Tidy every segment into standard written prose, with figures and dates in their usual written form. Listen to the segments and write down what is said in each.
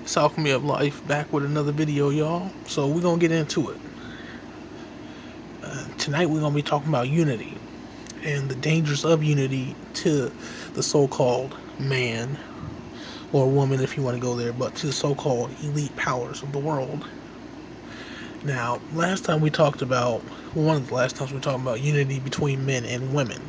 It's Alchemy of Life back with another video, y'all. So we're gonna get into it. Tonight we're gonna be talking about unity and the dangers of unity to the so-called man or woman, if you want to go there, but to the so-called elite powers of the world. Now, last time we talked about one of the last times we talked about unity between men and women.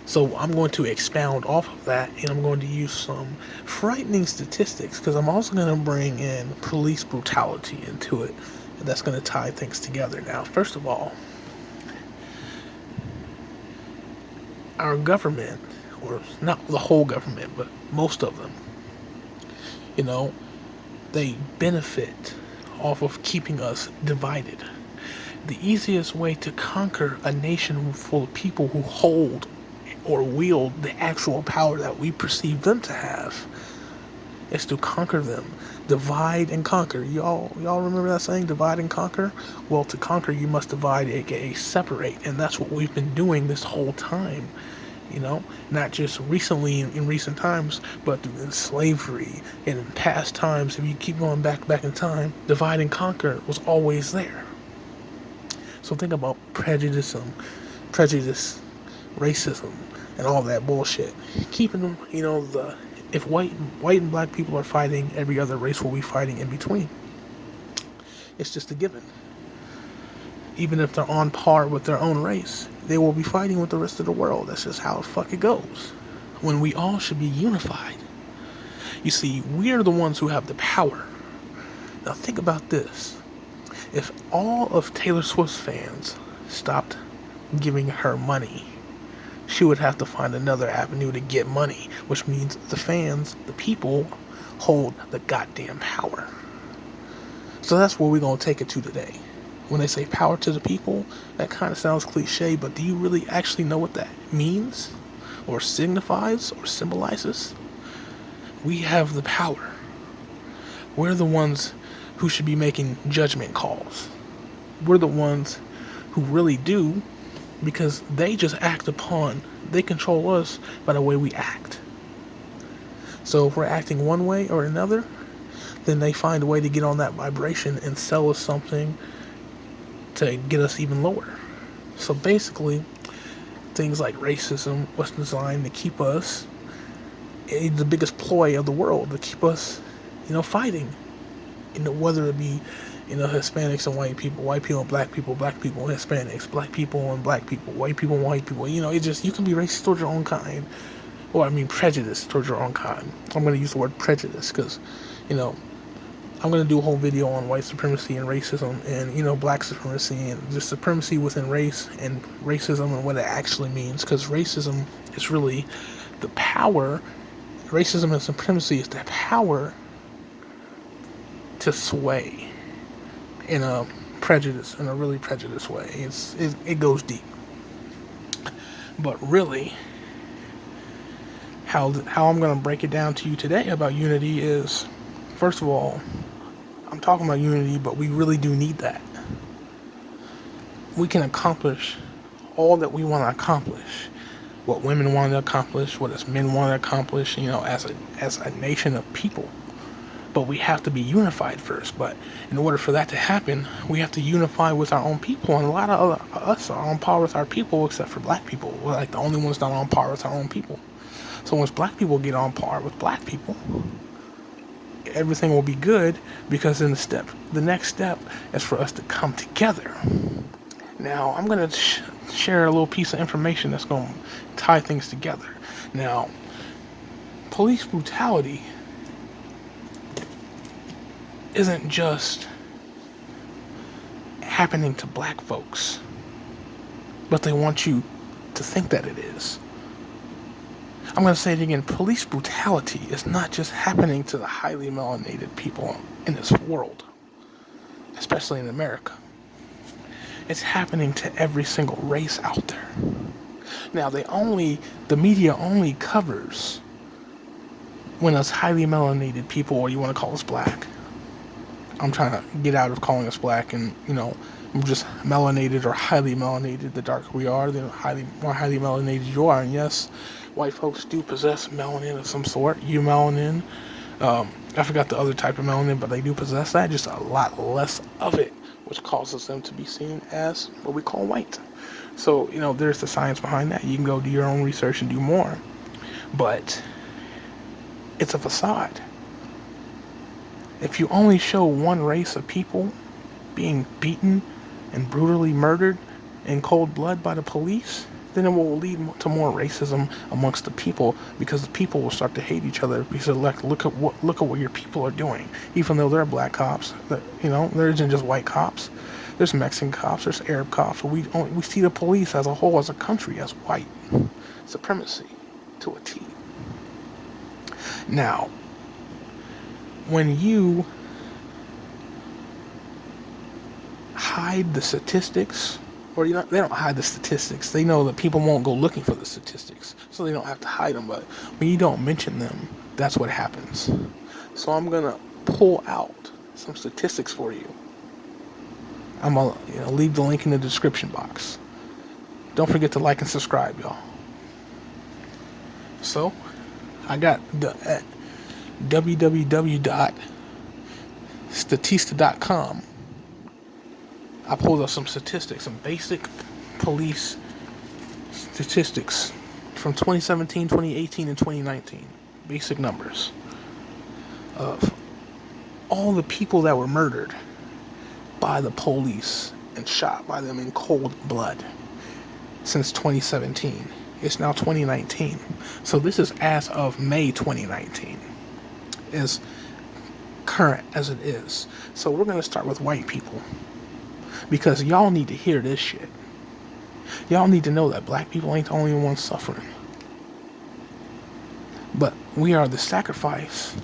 So I'm going to expound off of that, and I'm going to use some frightening statistics because I'm also going to bring in police brutality into it, and that's going to tie things together. Now, first of all, our government, or not the whole government, but most of them, you know, they benefit off of keeping us divided. The easiest way to conquer a nation full of people who hold or wield the actual power that we perceive them to have is to conquer them. Divide and conquer. Y'all remember that saying, divide and conquer? Well, to conquer you must divide, aka separate, and that's what we've been doing this whole time. Not just recently in recent times, but in slavery and in past times. If you keep going back in time, divide and conquer was always there. So think about prejudice, racism, and all that bullshit. Keeping them, if white and black people are fighting, every other race will be fighting in between. It's just a given. Even if they're on par with their own race, they will be fighting with the rest of the world. That's just how the fuck it goes. When we all should be unified. You see, we are the ones who have the power. Now think about this. If all of Taylor Swift's fans stopped giving her money, she would have to find another avenue to get money, which means the fans, the people, hold the goddamn power. So that's where we're going to take it to today. When they say power to the people, that kind of sounds cliche, but do you really actually know what that means? Or signifies? Or symbolizes? We have the power. We're the ones who should be making judgment calls. We're the ones who really do, because they just they control us by the way we act. So if we're acting one way or another, then they find a way to get on that vibration and sell us something to get us even lower. So basically, things like racism was designed to keep us, the biggest ploy of the world, to keep us, fighting. Whether it be, Hispanics and white people and black people and Hispanics, black people and black people, white people and white people. You can be racist towards your own kind. Or, prejudiced towards your own kind. I'm going to use the word prejudice because, I'm going to do a whole video on white supremacy and racism and, black supremacy and just supremacy within race and racism and what it actually means. Because racism is really the power. Racism and supremacy is the power to sway in a really prejudiced way. It goes deep. But really, how I'm going to break it down to you today about unity is, first of all, I'm talking about unity, but we really do need that. We can accomplish all that we want to accomplish. What women want to accomplish, what us men want to accomplish, as a nation of people. But we have to be unified first. But in order for that to happen, we have to unify with our own people. And a lot of us are on par with our people, except for black people. We're like the only ones not on par with our own people. So once black people get on par with black people, everything will be good, because the next step is for us to come together. Now, I'm going to share a little piece of information that's going to tie things together. Now, police brutality isn't just happening to black folks, but they want you to think that it is. I'm going to say it again. Police brutality is not just happening to the highly melanated people in this world, especially in America. It's happening to every single race out there. Now, the media only covers when us highly melanated people, or you want to call us black. I'm trying to get out of calling us black, and I'm just melanated or highly melanated. The darker we are, the more highly melanated you are. And yes, white folks do possess melanin of some sort. You melanin, I forgot the other type of melanin, but they do possess that, just a lot less of it, which causes them to be seen as what we call white. So, there's the science behind that. You can go do your own research and do more. But it's a facade. If you only show one race of people being beaten and brutally murdered in cold blood by the police, then it will lead to more racism amongst the people, because the people will start to hate each other because they're like, look at what your people are doing. Even though they're black cops, there isn't just white cops. There's Mexican cops, there's Arab cops. We see the police as a whole, as a country, as white supremacy to a T. Now, when you hide the statistics, or they don't hide the statistics. They know that people won't go looking for the statistics, so they don't have to hide them. But when you don't mention them, that's what happens. So I'm gonna pull out some statistics for you. I'm gonna leave the link in the description box. Don't forget to like and subscribe, y'all. So I got at www.statista.com. I pulled up some statistics, some basic police statistics from 2017, 2018, and 2019. Basic numbers of all the people that were murdered by the police and shot by them in cold blood since 2017. It's now 2019. So this is as of May 2019. As current as it is. So we're going to start with white people, because y'all need to hear this shit. Y'all need to know that black people ain't the only ones suffering. But we are the sacrifice,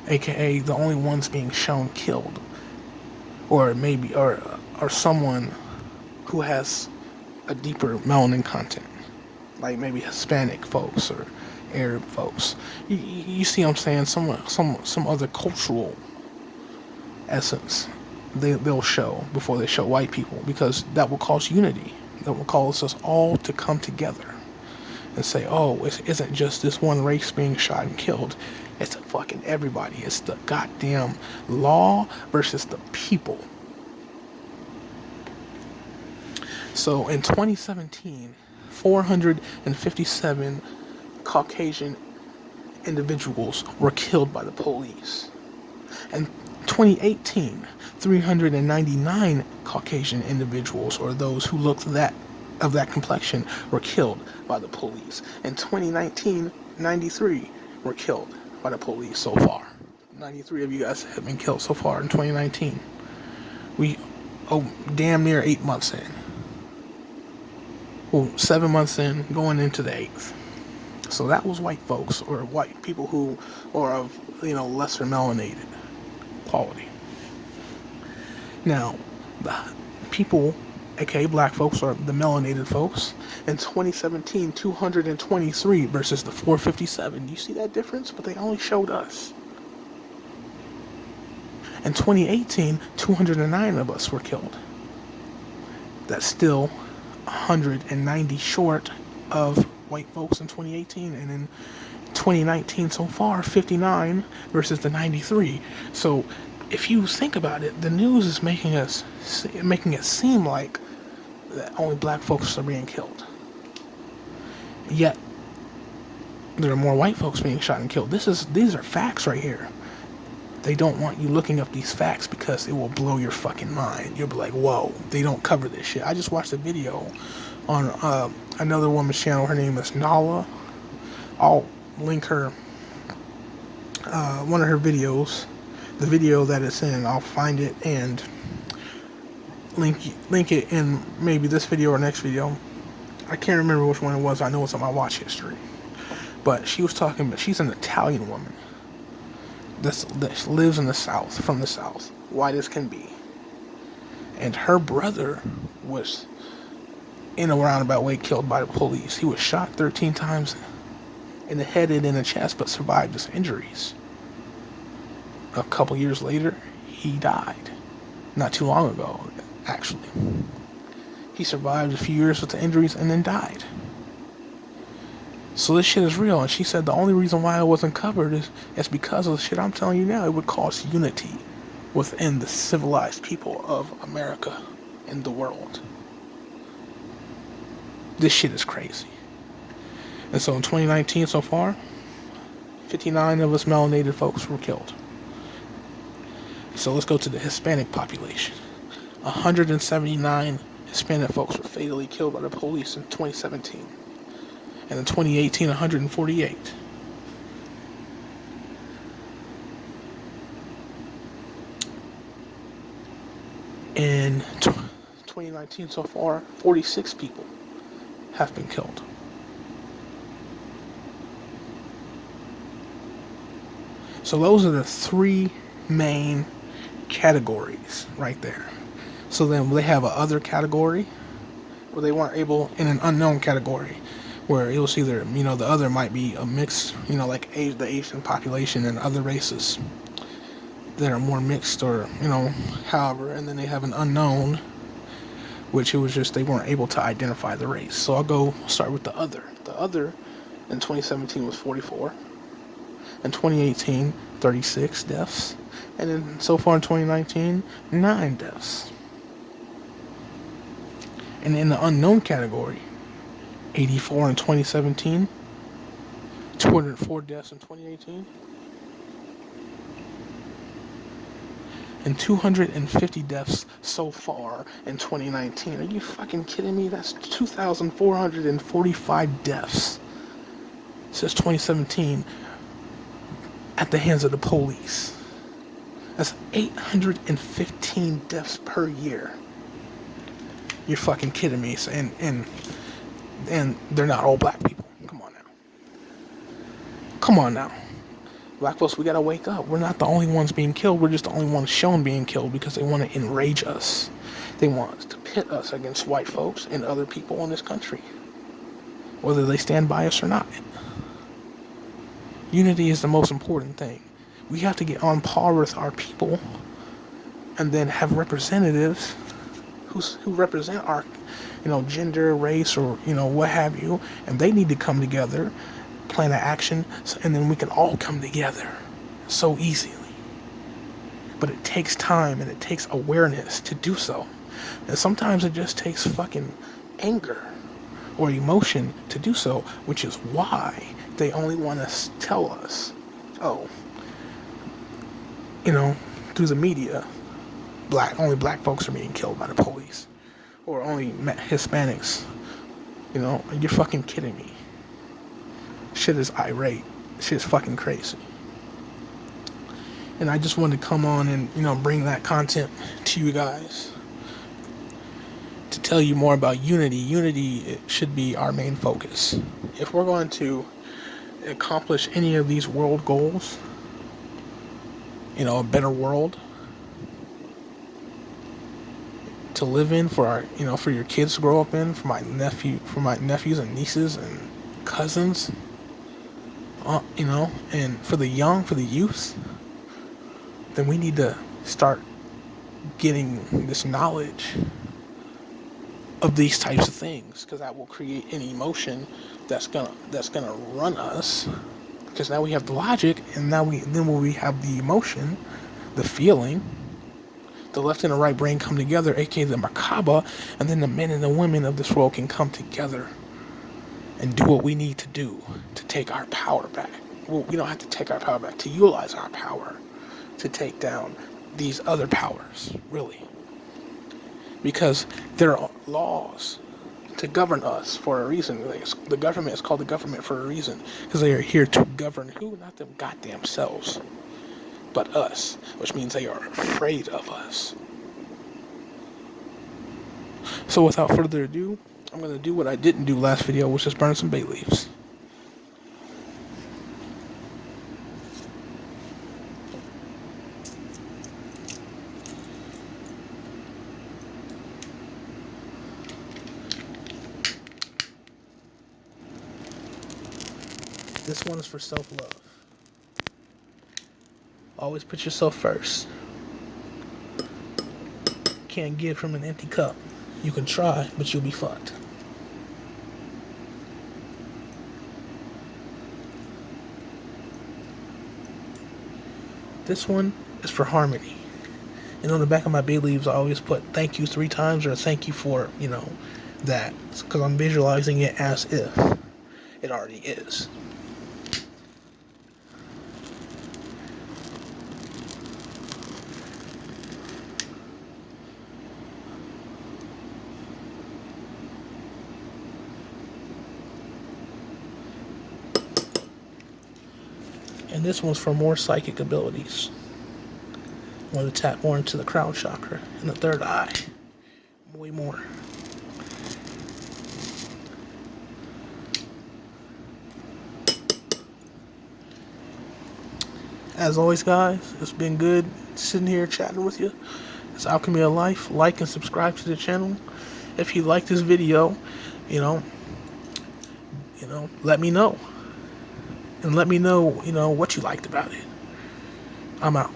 aka the only ones being shown killed. Or maybe, or someone who has a deeper melanin content. Like maybe Hispanic folks or Arab folks. You see what I'm saying? Some other cultural essence they'll show before they show white people, because that will cause unity. That will cause us all to come together and say, oh, it isn't just this one race being shot and killed. It's fucking everybody. It's the goddamn law versus the people. So in 2017, 457 Caucasian individuals were killed by the police. And 2018, 399 Caucasian individuals, or those who looked of that complexion, were killed by the police. In 2019, 93 were killed by the police so far. 93 of you guys have been killed so far in 2019. Damn near 8 months in. Well, 7 months in, going into the 8th. So that was white folks, or white people who are of, lesser melanated quality. Now, the people, aka black folks, are the melanated folks. In 2017, 223 versus the 457. You see that difference? But they only showed us. In 2018, 209 of us were killed. That's still 190 short of white folks in 2018, and in 2019 so far, 59 versus the 93. So if you think about it, the news is making it seem like that only black folks are being killed. Yet there are more white folks being shot and killed. These are facts right here. They don't want you looking up these facts because it will blow your fucking mind. You'll be like, whoa, they don't cover this shit. I just watched a video on another woman's channel. Her name is Nala. I'll link her, one of her videos, the video that it's in. I'll find it and link it in maybe this video or next video. I can't remember which one it was. I know it's on my watch history. But she was talking about, she's an Italian woman that lives in the South, from the South, white as can be. And her brother was, in a roundabout way, killed by the police. He was shot 13 times in the head and in the chest, but survived his injuries. A couple years later, he died. Not too long ago, actually. He survived a few years with the injuries and then died. So this shit is real. And she said the only reason why it wasn't covered is because of the shit I'm telling you now. It would cause unity within the civilized people of America and the world. This shit is crazy. And so in 2019 so far, 59 of us melanated folks were killed. So let's go to the Hispanic population. 179 Hispanic folks were fatally killed by the police in 2017. And in 2018, 148. In 2019 so far, 46 people have been killed. So those are the three main categories right there. So then they have a other category where they weren't able, in an unknown category, where it was either, the other might be a mix, like the Asian population and other races that are more mixed, or, however. And then they have an unknown, which it was just they weren't able to identify the race. So I'll start with the other. The other in 2017 was 44. In 2018, 36 deaths. And then so far in 2019, 9 deaths. And in the unknown category, 84 in 2017, 204 deaths in 2018, and 250 deaths so far in 2019. Are you fucking kidding me? That's 2,445 deaths since 2017 at the hands of the police. That's 815 deaths per year. You're fucking kidding me. And they're not all black people. Come on now. Come on now. Black folks, we gotta wake up. We're not the only ones being killed. We're just the only ones shown being killed because they want to enrage us. They want to pit us against white folks and other people in this country, whether they stand by us or not. Unity is the most important thing. We have to get on par with our people and then have representatives who represent our, gender, race, or, what have you, and they need to come together, plan an action, and then we can all come together so easily. But it takes time and it takes awareness to do so. And sometimes it just takes fucking anger or emotion to do so, which is why they only want to tell us, through the media, only black folks are being killed by the police, or only Hispanics. You're fucking kidding me. Shit is irate. Shit is fucking crazy. And I just wanted to come on and, bring that content to you guys to tell you more about unity. Unity, it should be our main focus. If we're going to accomplish any of these world goals, a better world to live in for our, for your kids to grow up in, for my nephews and nieces and cousins, and for the young, for the youth, then we need to start getting this knowledge of these types of things, because that will create an emotion that's gonna run us. Because now we have the logic, and then when we have the emotion, the feeling, the left and the right brain come together, aka the Merkaba, and then the men and the women of this world can come together and do what we need to do to take our power back. Well, we don't have to take our power back, to utilize our power to take down these other powers, really. Because there are laws to govern us for a reason. The government is called the government for a reason, because they are here to govern who? Not them goddamn selves, but us, which means they are afraid of us. So without further ado, I'm going to do what I didn't do last video, which is burn some bay leaves. This one is for self-love. Always put yourself first. Can't give from an empty cup. You can try, but you'll be fucked. This one is for harmony. And on the back of my bay leaves, I always put thank you 3 times, or thank you for, that. Because I'm visualizing it as if it already is. And this one's for more psychic abilities. I want to tap more into the crown chakra and the third eye. Way more. As always, guys, it's been good sitting here chatting with you. It's Alchemy of Life. Like and subscribe to the channel. If you like this video, let me know. And let me know, what you liked about it. I'm out.